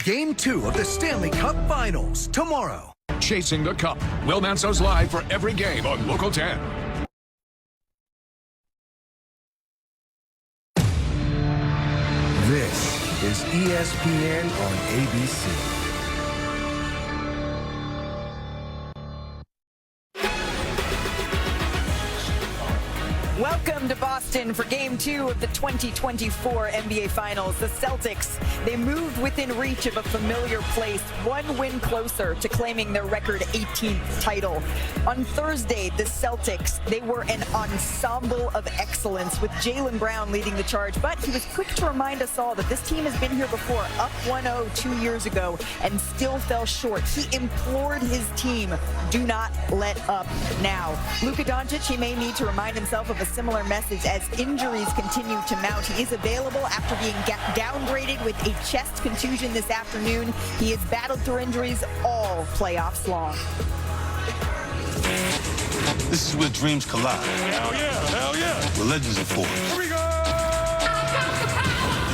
Game 2 of the Stanley Cup Finals tomorrow. Chasing the Cup. Will Manso's live for every game on Local 10. This is ESPN on ABC. Welcome to Boston for Game 2 of the 2024 NBA Finals. The Celtics, they moved within reach of a familiar place, one win closer to claiming their record 18th title. On Thursday, the Celtics, they were an ensemble of excellence with Jaylen Brown leading the charge, but he was quick to remind us all that this team has been here before, up 1-0 2 years ago, and still fell short. He implored his team, do not let up now. Luka Doncic, he may need to remind himself of a similar message as injuries continue to mount. He is available after being downgraded with a chest contusion this afternoon. He has battled through injuries all playoffs long. This is where dreams collide. Hell yeah, hell yeah. Where legends are forged. Here we go.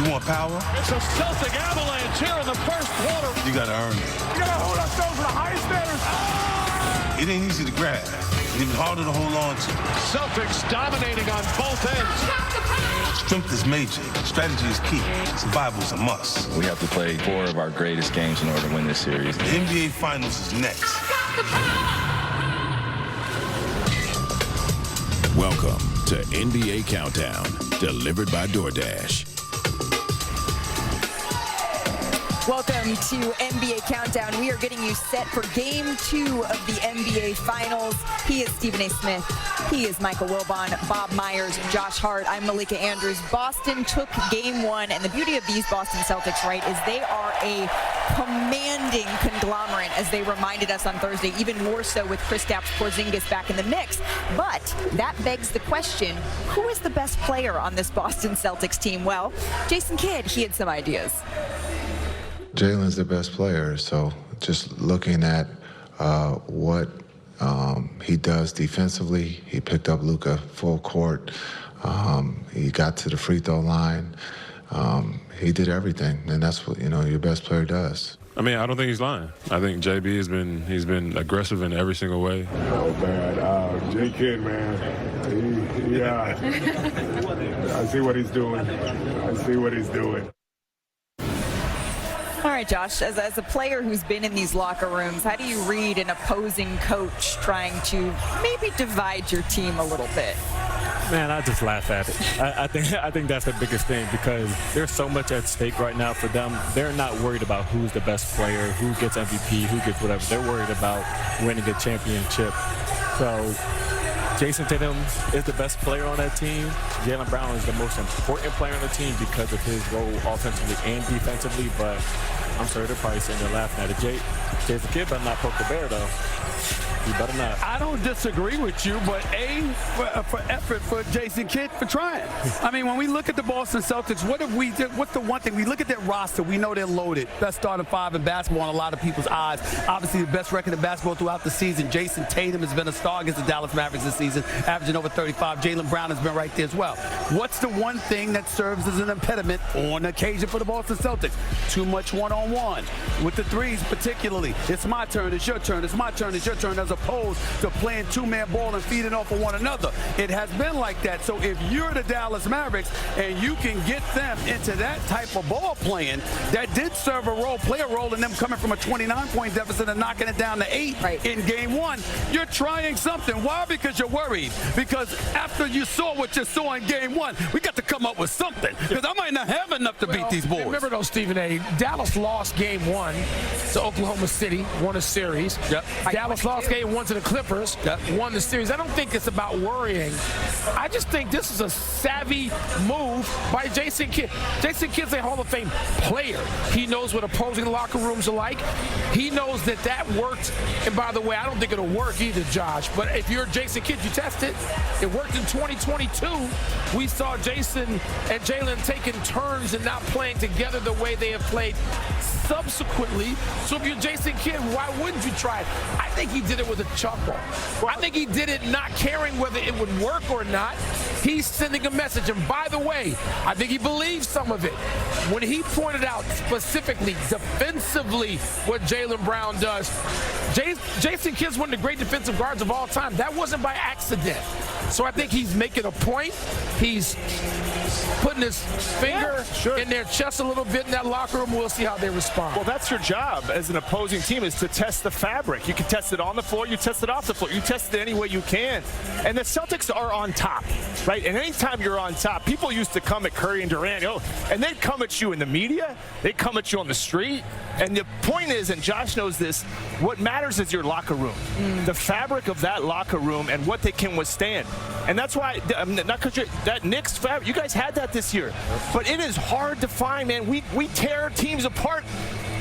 You want power? It's a Celtic avalanche here in the first quarter. You gotta earn it. We gotta hold ourselves to the highest standards. It ain't easy to grab. It's even harder to hold on to. Celtics dominating on both ends. Strength is major. Strategy is key. Survival is a must. We have to play 4 of our greatest games in order to win this series. The NBA Finals is next. Welcome to NBA Countdown, delivered by DoorDash. Welcome to NBA Countdown. We are getting you set for Game 2 of the NBA Finals. He is Stephen A. Smith. He is Michael Wilbon, Bob Myers, Josh Hart. I'm Malika Andrews. Boston took Game 1, and the beauty of these Boston Celtics, right, is they are a commanding conglomerate, as they reminded us on Thursday, even more so with Kristaps Porzingis back in the mix. But that begs the question, who is the best player on this Boston Celtics team? Well, Jason Kidd, he had some ideas. Jaylen's the best player, so just looking at what he does defensively, he picked up Luka full court. He got to the free throw line. He did everything, and that's what your best player does. I mean, I don't think he's lying. I think JB has been aggressive in every single way. Oh, man. J. Kidd, man. I see what he's doing. All right, Josh, as a player who's been in these locker rooms, how do you read an opposing coach trying to maybe divide your team a little bit? Man, I just laugh at it. I think that's the biggest thing, because there's so much at stake right now for them. They're not worried about who's the best player, who gets MVP, who gets whatever. They're worried about winning a championship. So Jason Tatum is the best player on that team. Jaylen Brown is the most important player on the team because of his role offensively and defensively, but I'm sure they're probably sitting there laughing at it. Jason Kidd better not poke the bear, though. You better not. I don't disagree with you, but for effort for Jason Kidd for trying. I mean, when we look at the Boston Celtics, what's the one thing? We look at their roster, we know they're loaded. Best starting 5 in basketball in a lot of people's eyes. Obviously, the best record in basketball throughout the season. Jason Tatum has been a star against the Dallas Mavericks this season, averaging over 35. Jaylen Brown has been right there as well. What's the one thing that serves as an impediment on occasion for the Boston Celtics? Too much one-on-one. With the threes particularly. It's my turn, it's your turn, it's my turn, it's your turn, as opposed to playing two-man ball and feeding off of one another. It has been like that. So if you're the Dallas Mavericks and you can get them into that type of ball playing, that did serve play a role in them coming from a 29-point deficit and knocking it down to 8 in Game 1. You're trying something. Why? Because you're worried. Because after you saw what you saw in Game 1, we got to come up with something. Because I might not have enough to beat these boys. Remember though, Stephen A., Dallas lost Game 1 to Oklahoma City, won a series. Yep. Dallas lost Game 1 to the Clippers, won the series. I don't think it's about worrying. I just think this is a savvy move by Jason Kidd. Jason Kidd's a Hall of Fame player. He knows what opposing locker rooms are like. He knows that worked. And by the way, I don't think it'll work either, Josh. But if you're Jason Kidd, you test it. It worked in 2022. We saw Jason and Jaylen taking turns and not playing together the way they have played subsequently. So if you're Jason Kidd, why wouldn't you try it? I think he did it with a chuckle. I think he did it not caring whether it would work or not. he's sending a message. And by the way, I think he believes some of it. When he pointed out specifically, defensively, what Jaylen Brown does, Jason Kidd's one of the great defensive guards of all time. That wasn't by accident. So I think he's making a point. He's putting his finger in their chest a little bit in that locker room. We'll see how they respond. Well, that's your job as an opposing team, is to test the fabric. You can test it on the floor, you test it off the floor, you test it any way you can. And the Celtics are on top, right? And anytime you're on top, people used to come at Curry and Durant, and they'd come at you in the media, they'd come at you on the street. And the point is, and Josh knows this, what matters is your locker room, the fabric of that locker room and what they can withstand. And that's why, not because that Knicks fabric, you guys had that this year, but it is hard to find, man. We tear teams apart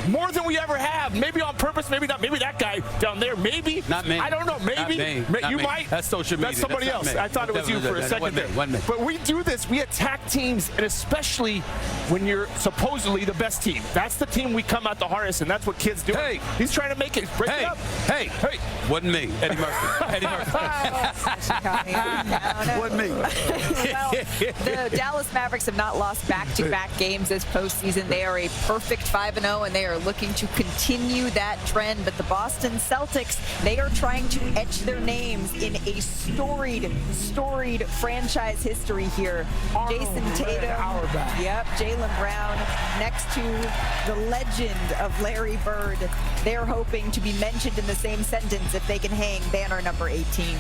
more than we ever have. Maybe on purpose, maybe not. Maybe that guy down there, maybe. Not me. I don't know. Maybe. Not you me. might. That's social media. That's somebody That's else. me. I thought it was you for a second there. But we do this. We attack teams, and especially when you're supposedly the best team. That's the team we come out the hardest, and that's what kids do. Hey. He's trying to make it. Break it up. Hey. Wasn't me. Eddie Murphy. Eddie Murphy. Wasn't me. Well, the Dallas Mavericks have not lost back-to-back games this postseason. They are a perfect 5-0, and they are looking to continue that trend. But the Boston Celtics, they are trying to etch their names in a storied franchise history here. Jason Tatum, Jaylen Brown, next to the legend of Larry Bird. They're hoping to be mentioned in the same sentence if they can hang banner number 18.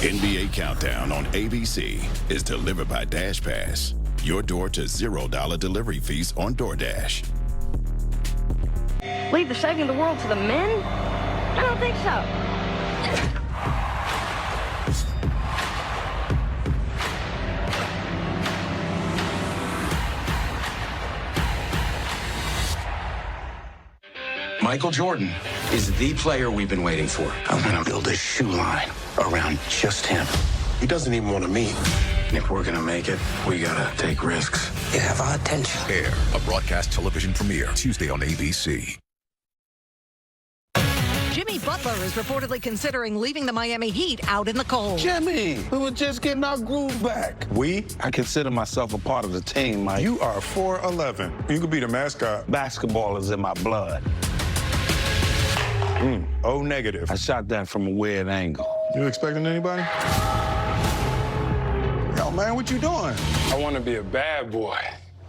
NBA Countdown on ABC is delivered by Dash Pass. Your door to $0 delivery fees on DoorDash. Leave the saving the world to the men? I don't think so. Michael Jordan is the player we've been waiting for. I'm gonna build a shoe line around just him. He doesn't even want to meet. And if we're gonna make it, we gotta take risks. You have our attention. Air, a broadcast television premiere, Tuesday on ABC. Jimmy Butler is reportedly considering leaving the Miami Heat out in the cold. Jimmy, we were just getting our groove back. I consider myself a part of the team, Mike. You are 4'11". You could be the mascot. Basketball is in my blood. O negative. I shot that from a weird angle. You expecting anybody? Yo, man, what you doing? I want to be a bad boy.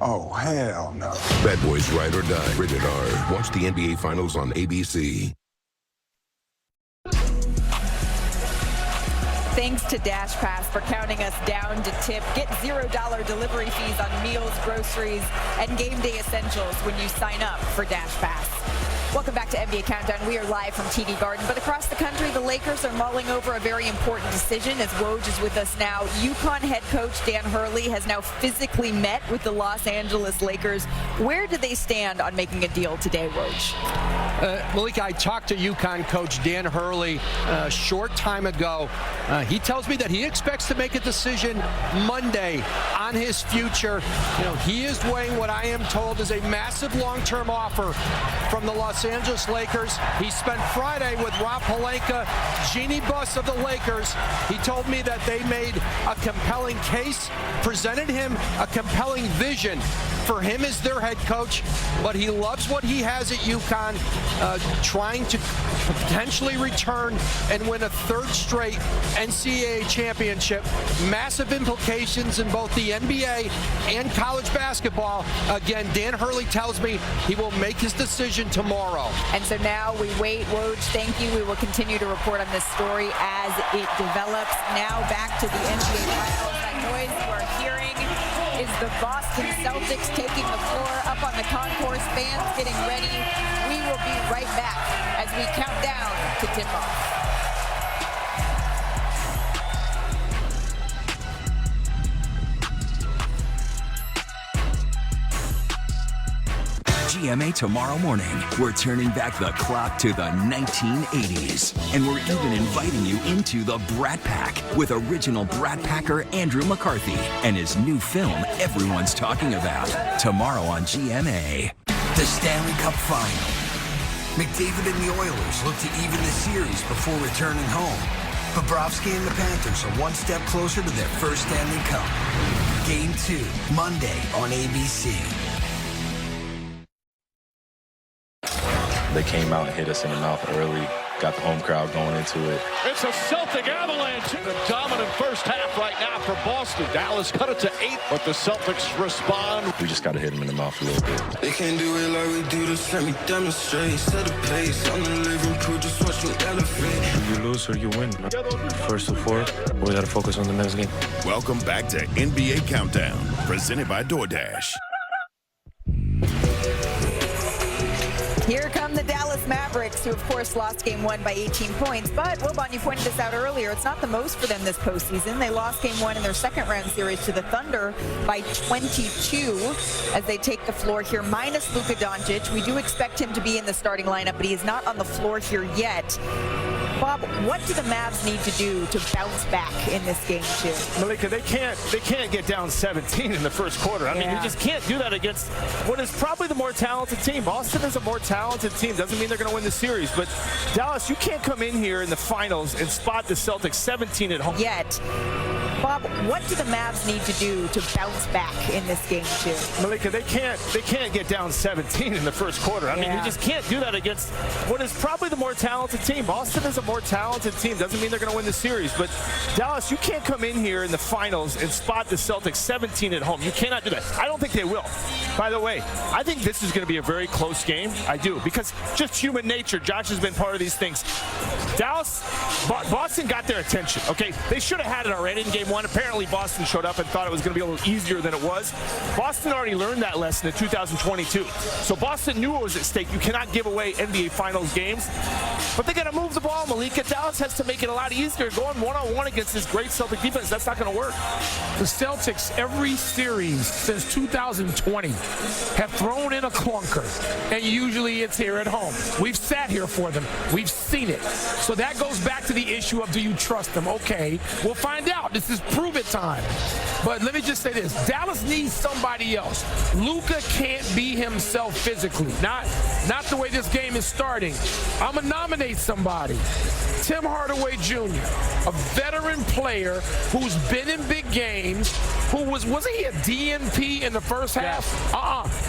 Oh, hell no. Bad Boys Ride or Die. Rated R. Watch the NBA Finals on ABC. Thanks to Dash Pass for counting us down to tip. Get $0 delivery fees on meals, groceries, and game day essentials when you sign up for Dash Pass. Welcome back to NBA Countdown. We are live from TD Garden, but across the country, the Lakers are mulling over a very important decision. As Woj is with us now, UConn head coach Dan Hurley has now physically met with the Los Angeles Lakers. Where do they stand on making a deal today, Woj? Malika, I talked to UConn coach Dan Hurley a short time ago. He tells me that he expects to make a decision Monday on his future. He is weighing what I am told is a massive long-term offer from the Los Angeles Lakers. He spent Friday with Rob Pelinka, Jeannie Buss of the Lakers. He told me that they made a compelling case, presented him a compelling vision for him as their head coach, but he loves what he has at UConn, trying to potentially return and win a third straight NCAA championship. Massive implications in both the NBA and college basketball. Again, Dan Hurley tells me he will make his decision tomorrow. And so now we wait. Woj, thank you. We will continue to report on this story as it develops. Now back to the NBA Finals. That noise you are hearing is the Boston Celtics taking the floor up on the concourse. Fans getting ready. We will be right back as we count down to tip-off. GMA tomorrow morning, we're turning back the clock to the 1980s. And we're even inviting you into the Brat Pack with original Brat Packer Andrew McCarthy and his new film everyone's talking about. Tomorrow on GMA. The Stanley Cup Final. McDavid and the Oilers look to even the series before returning home. Bobrovsky and the Panthers are one step closer to their first Stanley Cup. Game 2, Monday on ABC. They came out and hit us in the mouth early, got the home crowd going into it. It's a Celtic avalanche. A dominant first half right now for Boston. Dallas cut it to 8, but the Celtics respond. We just got to hit them in the mouth a little bit. They can't do it like we do this. Let me demonstrate. Set a pace. I'm the living proof. Just watch me elevate. You lose or you win. First to fourth, we got to focus on the next game. Welcome back to NBA Countdown, presented by DoorDash. Here come the Dallas Mavericks, who of course lost game 1 by 18 points. But Wilbon, you pointed this out earlier, it's not the most for them this postseason. They lost game 1 in their second round series to the Thunder by 22 as they take the floor here, minus Luka Doncic. We do expect him to be in the starting lineup, but he is not on the floor here yet. Bob, what do the Mavs need to do to bounce back in this game 2? Malika, they can't get down 17 in the first quarter. I mean, you just can't do that against what is probably the more talented team. Boston is a more talented team. Doesn't mean they're going to win the series, but Dallas, you can't come in here in the finals and spot the Celtics 17 at home. Yet. Bob, what do the Mavs need to do to bounce back in this game 2? Malika, they can't get down 17 in the first quarter. I mean, you just can't do that against what is probably the more talented team. Boston is a more talented team. Doesn't mean they're going to win the series, but Dallas, you can't come in here in the finals and spot the Celtics 17 at home. You cannot do that. I don't think they will. By the way, I think this is going to be a very close game. I do, because just human nature. Josh has been part of these things. Boston got their attention, okay? They should have had it already in game 1. Apparently, Boston showed up and thought it was going to be a little easier than it was. Boston already learned that lesson in 2022. So Boston knew what was at stake. You cannot give away NBA Finals games. But they got to move the ball, Malika. Dallas has to make it a lot easier. Going one-on-one against this great Celtic defense, that's not going to work. The Celtics, every series since 2020, have thrown in a clunker, and usually it's here at home. We've sat here for them. We've seen it. So that goes back to the issue of, do you trust them? Okay, we'll find out. This is prove it time. But let me just say this. Dallas needs somebody else. Luka can't be himself physically. Not the way this game is starting. I'm going to nominate somebody. Tim Hardaway Jr., a veteran player who's been in big games, wasn't he a DNP in the first half?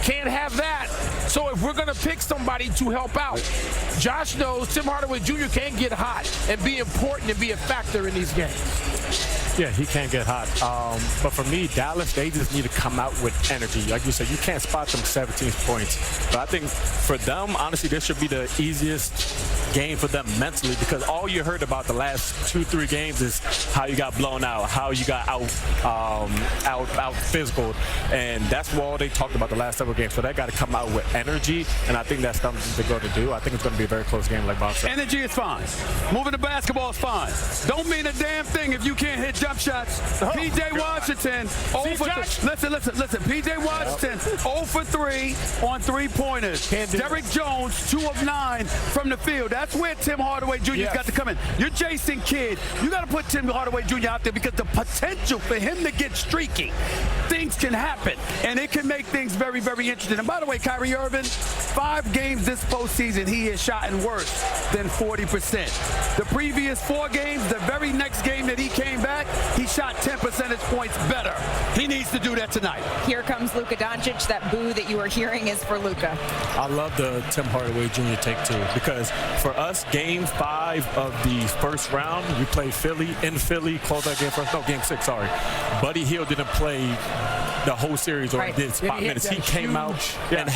Can't have that. So if we're going to pick somebody to help out, Josh knows Tim Hardaway Jr. can't get hot and be important and be a factor in these games. Yeah, he can't get hot. But for me, Dallas, they just need to come out with energy. Like you said, you can't spot them 17 points. But I think for them, honestly, this should be the easiest game for them mentally, because all you heard about the last 2-3 games is how you got blown out, how you got out physical, and that's all they talked about the last several games. So they got to come out with energy, and I think that's something they're going to do. I think it's going to be a very close game, like Bob said. Energy is fine. Moving the basketball is fine. Don't mean a damn thing if you can't hit jump shots. P.J. Washington, listen. P.J. Washington, 0 for 3 on three-pointers. Derrick Jones, 2 of 9 from the field. That's where Tim Hardaway Jr.'s got to come in. You're Jason Kidd. You got to put Tim Hardaway Jr. out there, because the potential for him to get streaky, things can happen, and it can make things very, very interesting. And by the way, Kyrie Irving, 5 games this postseason, he has shot in worse than 40%. The previous 4 games, the very next game that he came back, he shot 10 percentage points better. He needs to do that tonight. Here comes Luka Doncic. That boo that you are hearing is for Luka. I love the Tim Hardaway Jr. take too, because for us, game 5 of the first round, we played Philly in Philly, close that game first. No, game 6, sorry. Buddy Hield didn't play the whole series, or did 5 minutes. He came out and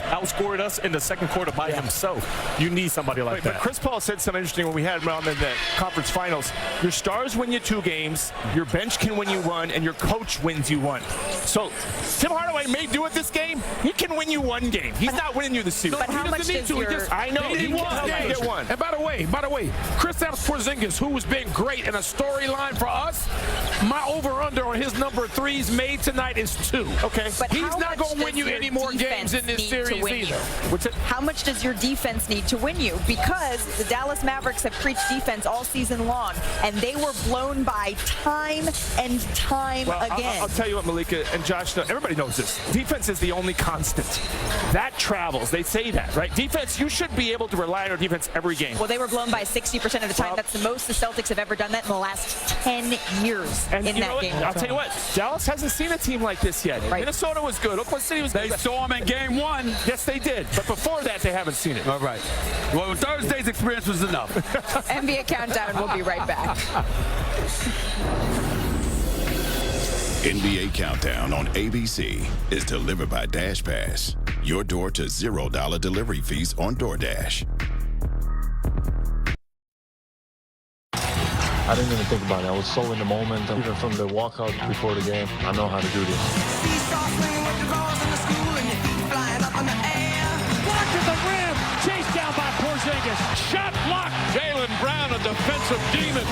outscored us in the second quarter by himself. You need somebody like that. But Chris Paul said something interesting when we had him on in the conference finals. Your stars win you 2 games, your bench can win you 1, and your coach wins you 1. So Tim Hardaway may do it this game. He can win you 1 game. He's not winning you the series. But how much does your... I know. He get 1. And by the way, Kristaps Porzingis, who has been great in a storyline for us, my over-under on his number of threes made tonight is 2. Okay. But he's not going to win you any more games in this series either. How much does your defense need to win you? Because the Dallas Mavericks have preached defense all season long, and they were blown by time and time again. I'll tell you what, Malika and Josh, everybody knows this. Defense is the only constant. That travels. They say that, right? Defense, you should be able to rely on your defense every game. Well, they were blown by 60% of the time. That's the most the Celtics have ever done that in the last 10 years and in that game. I'll tell you what, Dallas hasn't seen a team like this yet. Right. Minnesota was good. Oklahoma City was good. They saw them in game 1. Yes, they did. But before that, they haven't seen it. All right. Well, Thursday's experience was enough. NBA Countdown. We'll be right back. NBA Countdown on ABC is delivered by Dash Pass. Your door to $0 delivery fees on DoorDash. I didn't even think about it. I was so in the moment. Even from the walkout before the game, I know how to do this. Blocked at the rim. Chased down by Porzingis. Shot blocked. Jaylen Brown, a defensive demon.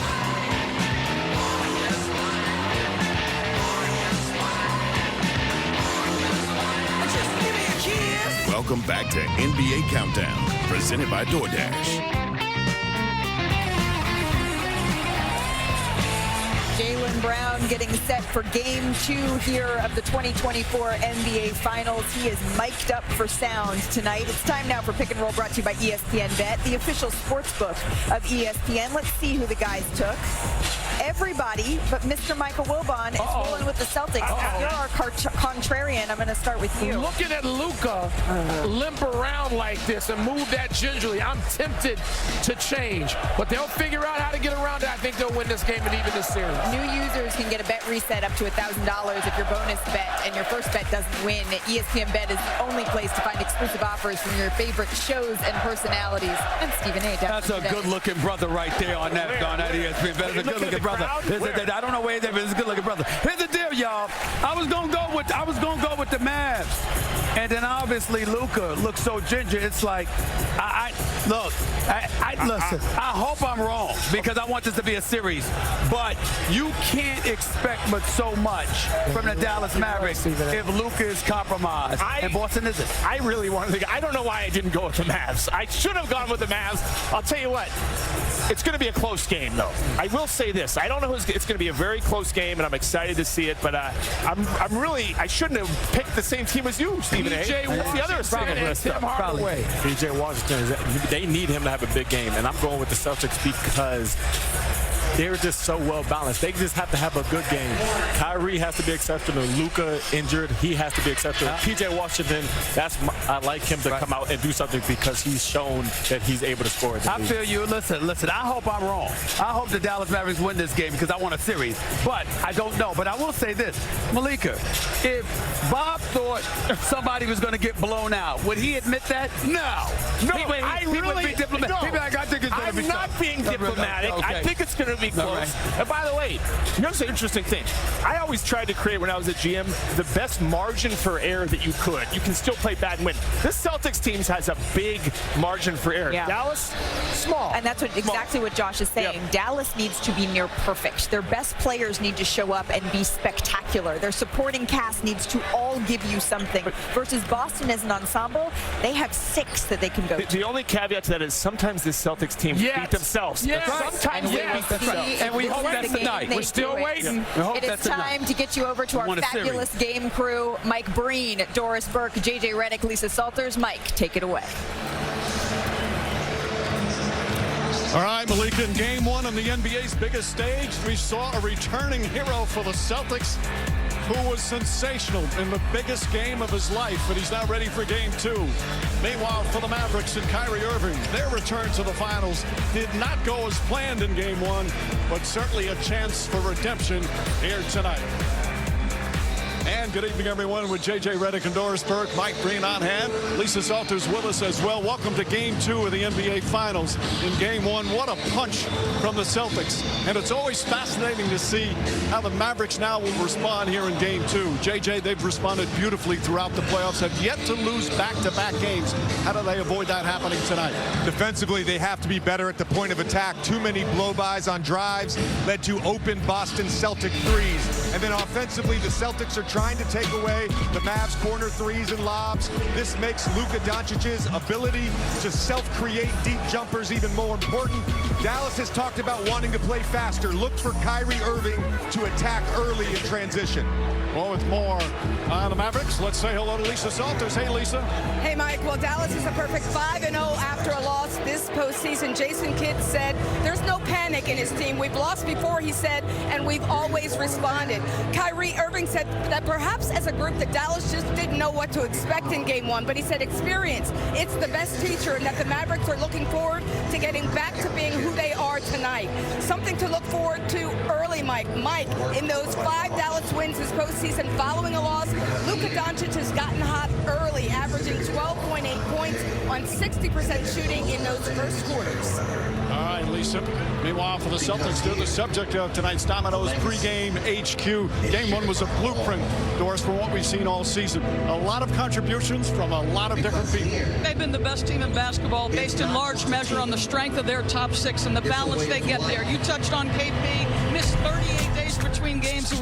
Welcome back to NBA Countdown, presented by DoorDash. Jaylen Brown getting set for game 2 here of the 2024 NBA Finals. He is mic'd up for sound tonight. It's time now for Pick and Roll, brought to you by ESPN Bet, the official sports book of ESPN. Let's see who the guys took. Everybody but Mr. Michael Wilbon is rolling with the Celtics. You're our contrarian. I'm going to start with you. Looking at Luka limp around like this and move that gingerly, I'm tempted to change. But they'll figure out how to get around it. I think they'll win this game and even this series. New users can get a bet reset up to $1,000 if your bonus bet and your first bet doesn't win. ESPN Bet is the only place to find exclusive offers from your favorite shows and personalities. And Stephen A. That's a good-looking brother right there on that ESPN Bet. That's a good-looking brother. I don't know where they're, but it's a good-looking brother. Here's the deal, y'all. I was gonna go with the Mavs, and then obviously Luka looks so ginger. It's like, listen. I hope I'm wrong because I want this to be a series, but you can't expect so much from the Dallas Mavericks if Luka is compromised and Boston isn't. I really wanted to. I don't know why I didn't go with the Mavs. I should have gone with the Mavs. I'll tell you what. It's going to be a close game, though. I will say this. I don't know who's. It's going to be a very close game, and I'm excited to see it. But I shouldn't have picked the same team as you, Stephen A. That's the other side of this stuff. PJ Washington, they need him to have a big game, and I'm going with the Celtics because they're just so well balanced. They just have to have a good game. Kyrie has to be exceptional. Luka injured, he has to be exceptional. PJ Washington, I like him to come out and do something because he's shown that he's able to score. I feel you. Listen. I hope I'm wrong. I hope the Dallas Mavericks win this game because I want a series. But I don't know. But I will say this, Malika, if Bob thought somebody was going to get blown out, would he admit that? No. I think it's going to be. I'm not being diplomatic. Okay. I think it's going to be close. Right. And by the way, here's an interesting thing. I always tried to create, when I was a GM, the best margin for error that you could. You can still play bad and win. This Celtics team has a big margin for error. Yeah. Dallas, small. And that's exactly what Josh is saying. Yep. Dallas needs to be near perfect. Their best players need to show up and be spectacular. Their supporting cast needs to all give you something. Versus Boston as an ensemble, they have 6 that they can go to. The only caveat to that is sometimes the Celtics team beat themselves. Yes. Sometimes they beat themselves. And we hope that's tonight. We're still waiting. It is time to get you over to our fabulous game crew. Mike Breen, Doris Burke, JJ Redick, Lisa Salters. Mike, take it away. All right, Malika, in game 1 on the NBA's biggest stage, we saw a returning hero for the Celtics who was sensational in the biggest game of his life, but he's now ready for game 2. Meanwhile, for the Mavericks and Kyrie Irving, their return to the finals did not go as planned in game 1, but certainly a chance for redemption here tonight. And good evening, everyone, with JJ Redick and Doris Burke, Mike Breen on hand. Lisa Salters with us as well. Welcome to Game 2 of the NBA Finals. In Game 1, what a punch from the Celtics. And it's always fascinating to see how the Mavericks now will respond here in Game 2. JJ, they've responded beautifully throughout the playoffs, have yet to lose back-to-back games. How do they avoid that happening tonight? Defensively, they have to be better at the point of attack. Too many blow-bys on drives led to open Boston Celtic threes. And then offensively, the Celtics are trying to take away the Mavs' corner threes and lobs. This makes Luka Doncic's ability to self-create deep jumpers even more important. Dallas has talked about wanting to play faster. Look for Kyrie Irving to attack early in transition. Well, with more on the Mavericks, let's say hello to Lisa Salters. Hey, Lisa. Hey, Mike. Well, Dallas is a perfect 5-0 after a loss this postseason. Jason Kidd said there's no panic in his team. We've lost before, he said, and we've always responded. Kyrie Irving said that perhaps as a group that Dallas just didn't know what to expect in Game 1, but he said experience, it's the best teacher, and that the Mavericks are looking forward to getting back to being who they are tonight. Something to look forward to early, Mike. In those 5 Dallas wins this postseason following a loss, Luka Doncic has gotten hot early, averaging 12.8 points on 60% shooting in those first quarters. All right, Lisa. Meanwhile, for the Celtics, they're the subject of tonight's Domino's pregame HQ. Game 1 was a blueprint, Doris, for what we've seen all season. A lot of contributions from a lot of different people. They've been the best team in basketball based in large measure on the strength of their top 6 and the balance they get there. You touched on KP, missed 38 days between games, and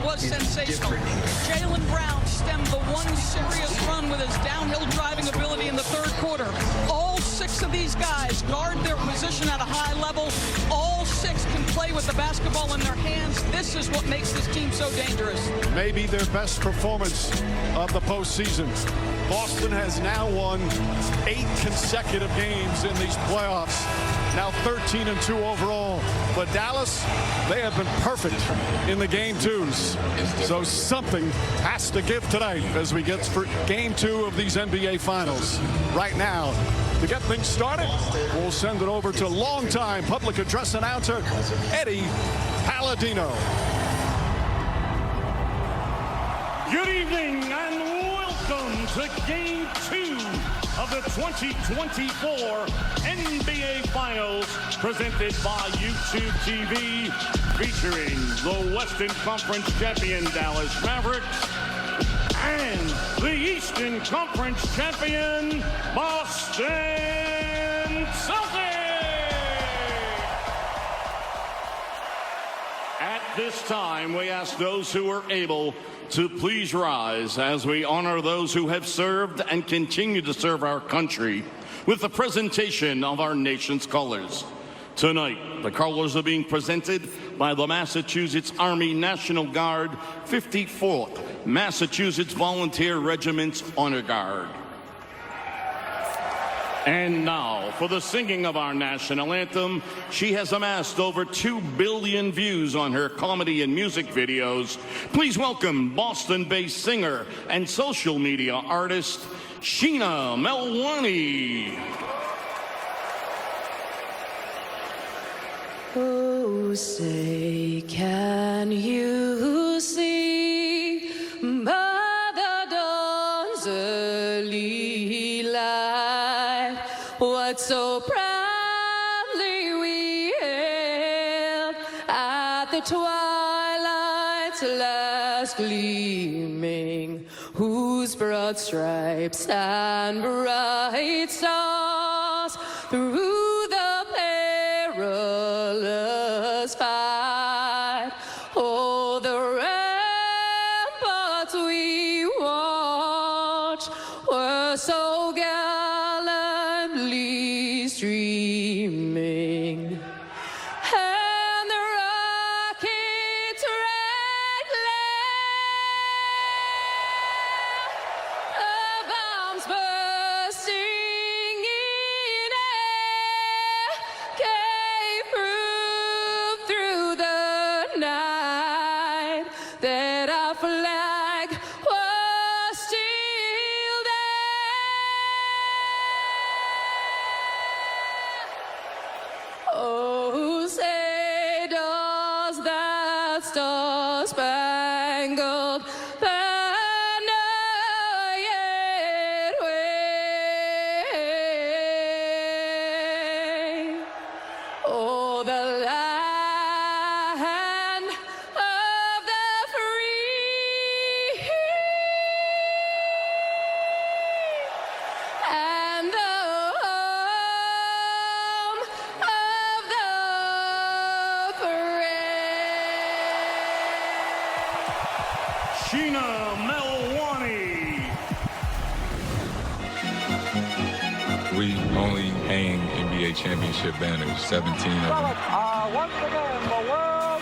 was sensational. Jaylen Brown stemmed the one serious run with his downhill driving ability in the third quarter. All 6 of these guys guard their position at a high level. All 6 can play with the basketball in their hands. This is what makes this team so dangerous. Maybe their best performance of the postseason. Boston has now won 8 consecutive games in these playoffs. Now 13-2 overall. But Dallas, they have been perfect in the Game 2s. So something has to give tonight as we get for Game 2 of these NBA Finals. Right now, to get things started, we'll send it over to longtime public address announcer, Eddie Palladino. Good evening and welcome to Game 2 of the 2024 NBA Finals, presented by YouTube TV, featuring the Western Conference champion Dallas Mavericks and the Eastern Conference champion Boston Celtics. At this time, we ask those who are able to please rise as we honor those who have served and continue to serve our country with the presentation of our nation's colors. Tonight, the colors are being presented by the Massachusetts Army National Guard 54th Massachusetts Volunteer Regiment's Honor Guard. And now, for the singing of our national anthem, she has amassed over 2 billion views on her comedy and music videos. Please welcome Boston-based singer and social media artist, Sheena Melwani. Oh, say, can you see by the dawn's early light what so proudly we hailed at the twilight's last gleaming, whose broad stripes and bright stars through the perilous fight, oh, the ramparts we watched were so gallantly streaming, and the rocket's red glare, the bombs bursting in air, gave proof through the night that our flag was still there. Oh, say does that star-spangled banner yet wave? Oh, the land of the free Sheena Melwani. We only hang NBA championship banners, 17 of them. Once again, the world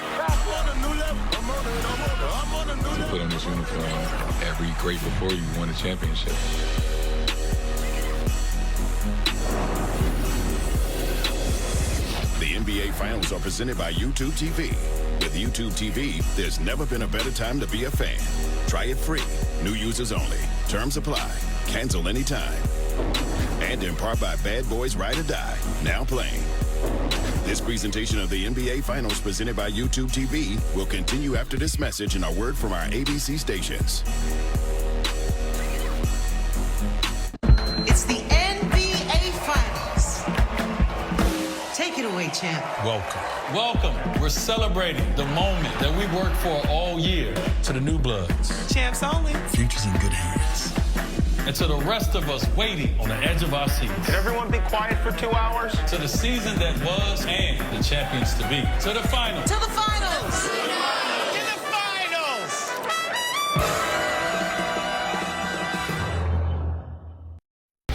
To put on this uniform, every great before you won a championship. The NBA Finals are presented by YouTube TV. With YouTube TV, there's never been a better time to be a fan. Try it free. New users only. Terms apply. Cancel anytime. And in part by Bad Boys Ride or Die. Now playing. This presentation of the NBA Finals presented by YouTube TV will continue after this message and a word from our ABC stations. It's the NBA Finals. Take it away, champ. Welcome. Welcome. We're celebrating the moment that we worked for all year. To the new bloods. Champs only. Future's in good hands. And to the rest of us waiting on the edge of our seats. Can everyone be quiet for 2 hours? To the season that was and the champions to be. To the finals. To the finals.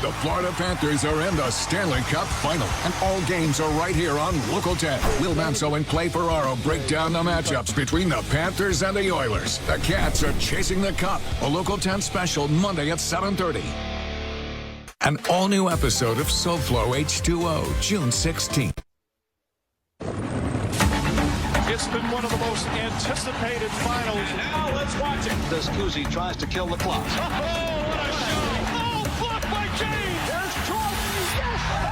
The Florida Panthers are in the Stanley Cup Final, and all games are right here on Local 10. Will Manso and Clay Ferraro break down the matchups between the Panthers and the Oilers. The Cats are chasing the Cup. A Local 10 special Monday at 7:30. An all-new episode of SoFlo H2O, June 16th. It's been one of the most anticipated finals. And now let's watch it. As Kuzi tries to kill the clock.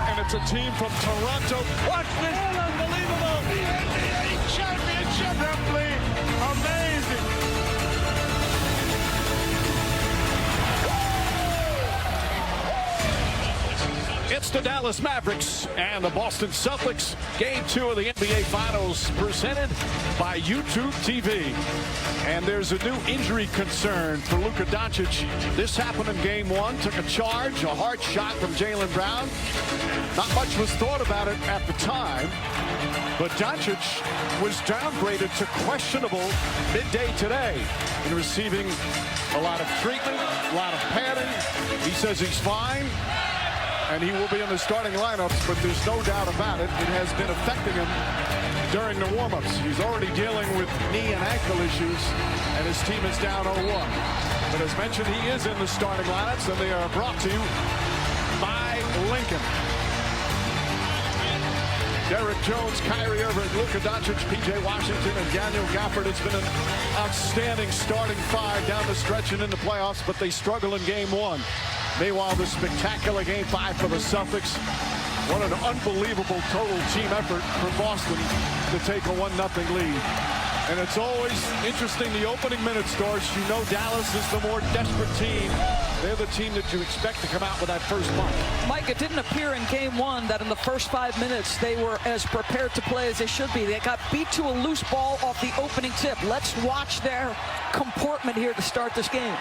And it's a team from Toronto. Watch this. Unbelievable. The NBA championship. Simply amazing. It's the Dallas Mavericks and the Boston Celtics. Game 2 of the NBA Finals presented by YouTube TV. And there's a new injury concern for Luka Doncic. This happened in Game 1. Took a charge, a hard shot from Jaylen Brown. Not much was thought about it at the time. But Doncic was downgraded to questionable midday today in receiving a lot of treatment, a lot of padding. He says he's fine. And he will be in the starting lineups, but there's no doubt about it. It has been affecting him during the warm-ups. He's already dealing with knee and ankle issues, and his team is down 0-1. But as mentioned, he is in the starting lineups, and they are brought to you by Lincoln. Derek Jones, Kyrie Irving, Luka Doncic, P.J. Washington, and Daniel Gafford. It's been an outstanding starting five down the stretch and in the playoffs, but they struggle in Game 1. Meanwhile, the spectacular Game 5 for the Celtics. What an unbelievable total team effort for Boston to take a 1-0 lead. And it's always interesting, the opening minutes, Doris. You know Dallas is the more desperate team. They're the team that you expect to come out with that first month. Mike, it didn't appear in Game 1 that in the first 5 minutes they were as prepared to play as they should be. They got beat to a loose ball off the opening tip. Let's watch their comportment here to start this game.